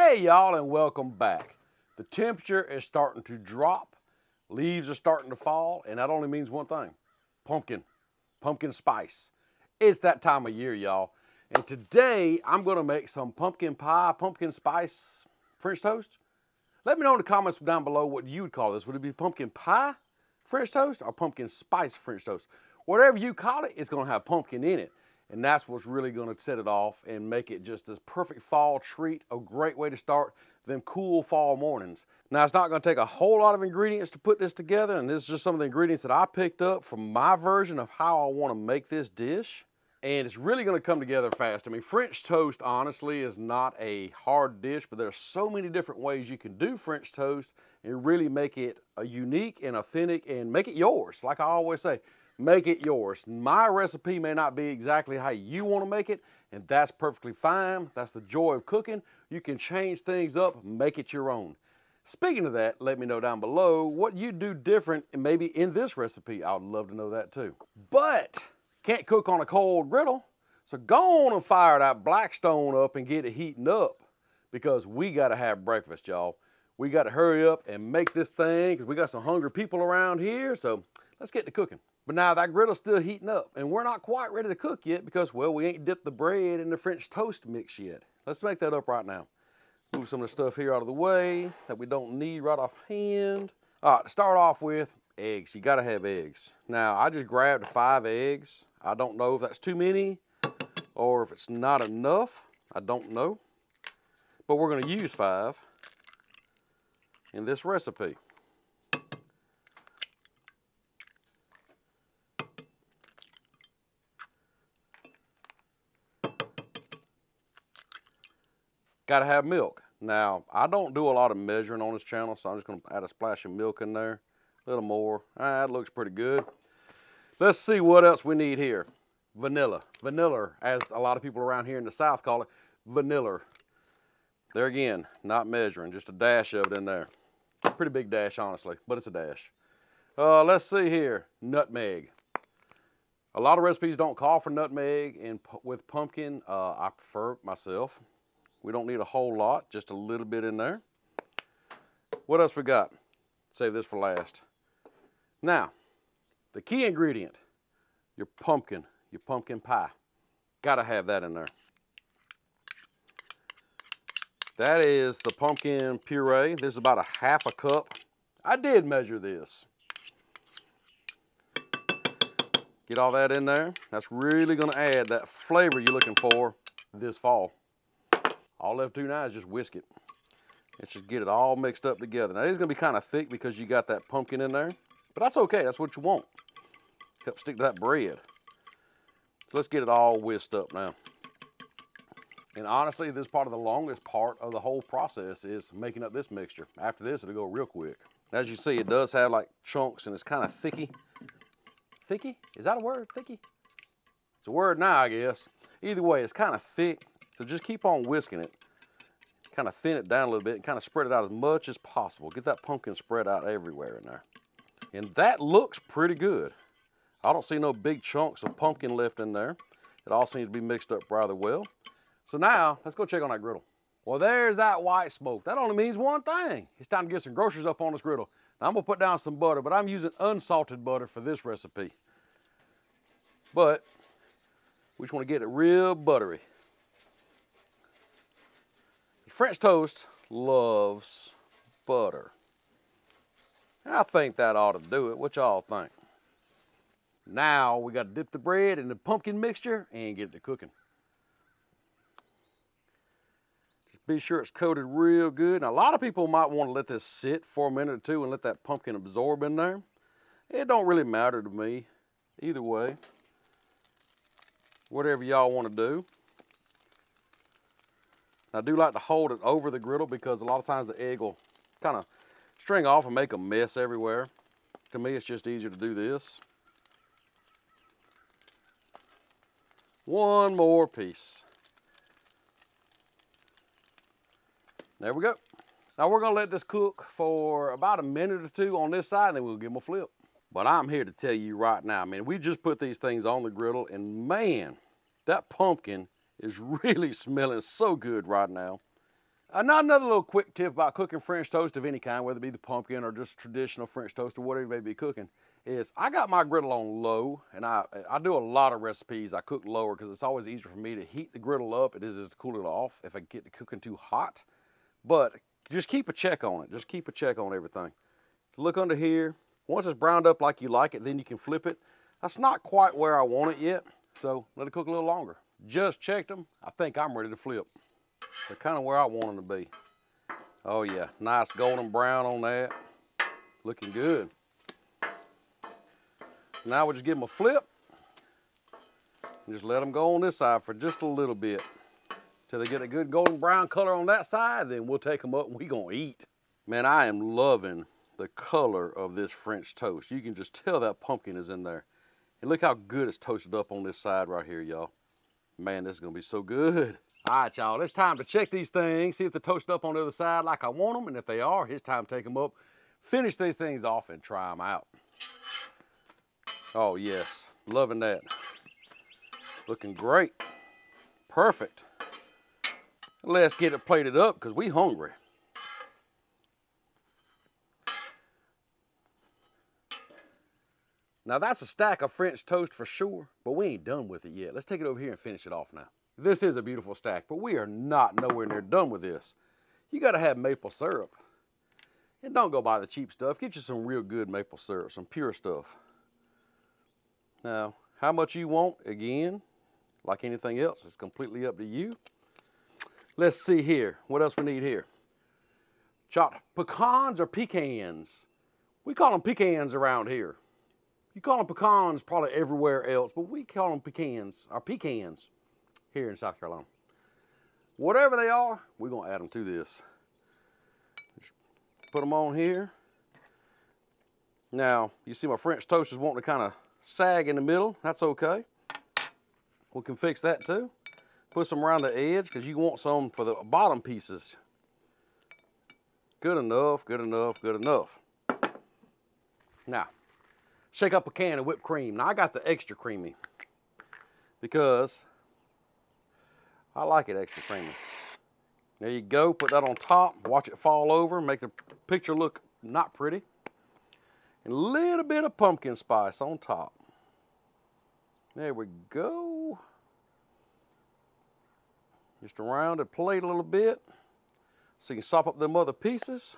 Hey y'all, and welcome back. The temperature is starting to drop, leaves are starting to fall, and that only means one thing: pumpkin spice. It's that time of year, y'all. And today I'm gonna make some pumpkin pie, pumpkin spice French toast. Let me know in the comments down below what you would call this. Would it be pumpkin pie French toast or pumpkin spice French toast? Whatever you call it, it's gonna have pumpkin in it. And that's what's really gonna set it off and make it just this perfect fall treat, a great way to start them cool fall mornings. Now, it's not gonna take a whole lot of ingredients to put this together, and this is just some of the ingredients that I picked up from my version of how I wanna make this dish. And it's really gonna come together fast. I mean, French toast, honestly, is not a hard dish, but there's so many different ways you can do French toast and really make it a unique and authentic and make it yours. Like I always say, make it yours. My recipe may not be exactly how you want to make it, and that's perfectly fine. That's the joy of cooking. You can change things up, make it your own. Speaking of that, let me know down below what you do different and maybe in this recipe. I would love to know that too. But can't cook on a cold griddle, so go on and fire that Blackstone up and get it heating up, because we got to have breakfast, y'all. We got to hurry up and make this thing because we got some hungry people around here, so let's get to cooking. But now that griddle's still heating up, and we're not quite ready to cook yet because, well, we ain't dipped the bread in the French toast mix yet. Let's make that up right now. Move some of the stuff here out of the way that we don't need right offhand. All right, to start off with, eggs. You gotta have eggs. Now, I just grabbed 5 eggs. I don't know if that's too many or if it's not enough. I don't know. But we're gonna use 5 in this recipe. Got to have milk. Now, I don't do a lot of measuring on this channel, so I'm just going to add a splash of milk in there. A little more. That looks pretty good. Let's see what else we need here. Vanilla. Vanilla, as a lot of people around here in the South call it, vanilla. There again, not measuring, just a dash of it in there. Pretty big dash, honestly, but it's a dash. Let's see here. Nutmeg. A lot of recipes don't call for nutmeg with pumpkin. I prefer it myself. We don't need a whole lot, just a little bit in there. What else we got? Save this for last. Now, the key ingredient, your pumpkin pie. Gotta have that in there. That is the pumpkin puree. This is about a half a cup. I did measure this. Get all that in there. That's really gonna add that flavor you're looking for this fall. All left to do now is just whisk it. Let's just get it all mixed up together. Now, it's gonna be kind of thick because you got that pumpkin in there, but that's okay, that's what you want. Help stick to that bread. So let's get it all whisked up now. And honestly, this is part of the longest part of the whole process is making up this mixture. After this, it'll go real quick. As you see, it does have like chunks and it's kind of thicky. Thicky? Is that a word, thicky? It's a word now, I guess. Either way, it's kind of thick. So just keep on whisking it. Kind of thin it down a little bit and kind of spread it out as much as possible. Get that pumpkin spread out everywhere in there. And that looks pretty good. I don't see no big chunks of pumpkin left in there. It all seems to be mixed up rather well. So now, let's go check on that griddle. Well, there's that white smoke. That only means one thing. It's time to get some groceries up on this griddle. Now, I'm gonna put down some butter, but I'm using unsalted butter for this recipe. But we just wanna get it real buttery. French toast loves butter. I think that ought to do it. What y'all think? Now we got to dip the bread in the pumpkin mixture and get it to cooking. Just be sure it's coated real good. Now, a lot of people might want to let this sit for a minute or two and let that pumpkin absorb in there. It don't really matter to me either way. Whatever y'all want to do. I do like to hold it over the griddle because a lot of times the egg will kind of string off and make a mess everywhere. To me, it's just easier to do this. One more piece. There we go. Now we're gonna let this cook for about a minute or two on this side and then we'll give them a flip. But I'm here to tell you right now, man, we just put these things on the griddle and man, that pumpkin is really smelling so good right now. Another little quick tip about cooking French toast of any kind, whether it be the pumpkin or just traditional French toast or whatever you may be cooking, is I got my griddle on low, and I do a lot of recipes. I cook lower because it's always easier for me to heat the griddle up. It is to cool it off if I get the cooking too hot. But just keep a check on it. Just keep a check on everything. Look under here. Once it's browned up like you like it, then you can flip it. That's not quite where I want it yet, so let it cook a little longer. Just checked them. I think I'm ready to flip. They're kind of where I want them to be. Oh yeah, nice golden brown on that. Looking good. Now we'll just give them a flip. And just let them go on this side for just a little bit. Till they get a good golden brown color on that side, then we'll take them up and we're gonna eat. Man, I am loving the color of this French toast. You can just tell that pumpkin is in there. And look how good it's toasted up on this side right here, y'all. Man, this is gonna be so good. All right, y'all, it's time to check these things, see if they're toasted up on the other side like I want them, and if they are, it's time to take them up, finish these things off, and try them out. Oh, yes, loving that. Looking great. Perfect. Let's get it plated up because we hungry. Now, that's a stack of French toast for sure, but we ain't done with it yet. Let's take it over here and finish it off now. This is a beautiful stack, but we are not nowhere near done with this. You got to have maple syrup. And don't go buy the cheap stuff. Get you some real good maple syrup, some pure stuff. Now, how much you want, again, like anything else, it's completely up to you. Let's see here. What else we need here? Chopped pecans or pecans? We call them pecans around here. You call them pecans probably everywhere else, but we call them pecans, or pecans, here in South Carolina. Whatever they are, we're going to add them to this. Just put them on here. Now, you see my French toast is wanting to kind of sag in the middle. That's okay. We can fix that too. Put some around the edge because you want some for the bottom pieces. Good enough, good enough, good enough. Now, shake up a can of whipped cream. Now, I got the extra creamy because I like it extra creamy. There you go. Put that on top. Watch it fall over. Make the picture look not pretty. And a little bit of pumpkin spice on top. There we go. Just around the plate a little bit so you can sop up them other pieces.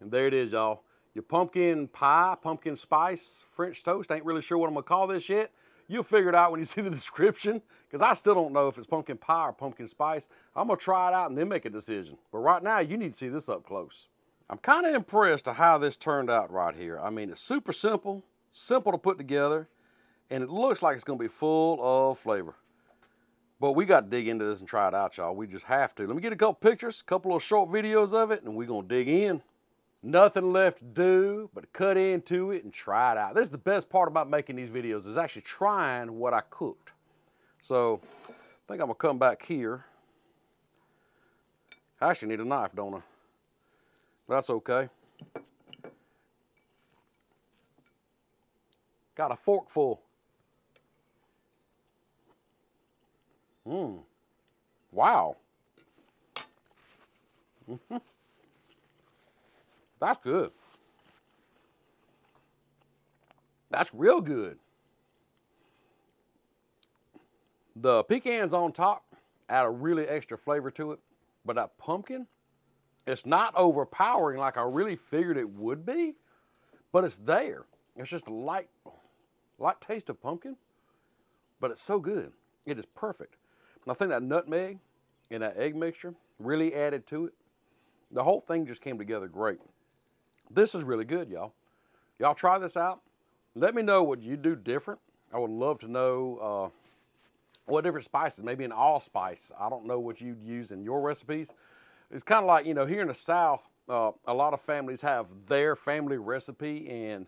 And there it is, y'all. Your pumpkin pie, pumpkin spice, French toast. Ain't really sure what I'm gonna call this yet. You'll figure it out when you see the description, because I still don't know if it's pumpkin pie or pumpkin spice. I'm gonna try it out and then make a decision. But right now, you need to see this up close. I'm kind of impressed at how this turned out right here. I mean, it's super simple, simple to put together, and it looks like it's gonna be full of flavor. But we got to dig into this and try it out, y'all. We just have to. Let me get a couple pictures, a couple of short videos of it, and we're going to dig in. Nothing left to do but cut into it and try it out. This is the best part about making these videos, is actually trying what I cooked. So I think I'm going to come back here. I actually need a knife, don't I? But that's okay. Got a fork full. Wow. That's good. That's real good. The pecans on top add a really extra flavor to it, but that pumpkin, it's not overpowering like I really figured it would be, but it's there. It's just a light taste of pumpkin, but it's so good. It is perfect. And I think that nutmeg and that egg mixture really added to it. The whole thing just came together great. This is really good, y'all. Y'all try this out. Let me know what you do different. I would love to know what different spices, maybe an allspice. I don't know what you'd use in your recipes. It's kind of like, you know, here in the South, a lot of families have their family recipe, and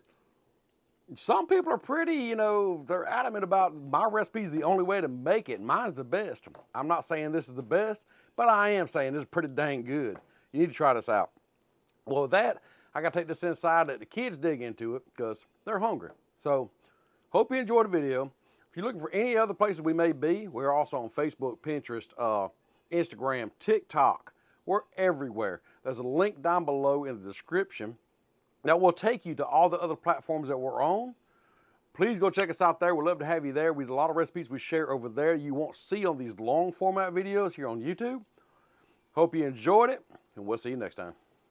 some people are pretty, you know, they're adamant about my recipe's the only way to make it. Mine's the best. I'm not saying this is the best, but I am saying this is pretty dang good. You need to try this out. Well, with that, I got to take this inside, let the kids dig into it because they're hungry. So, hope you enjoyed the video. If you're looking for any other places we may be, we're also on Facebook, Pinterest, Instagram, TikTok. We're everywhere. There's a link down below in the description that will take you to all the other platforms that we're on. Please go check us out there. We'd love to have you there. We have a lot of recipes we share over there you won't see on these long format videos here on YouTube. Hope you enjoyed it, and we'll see you next time.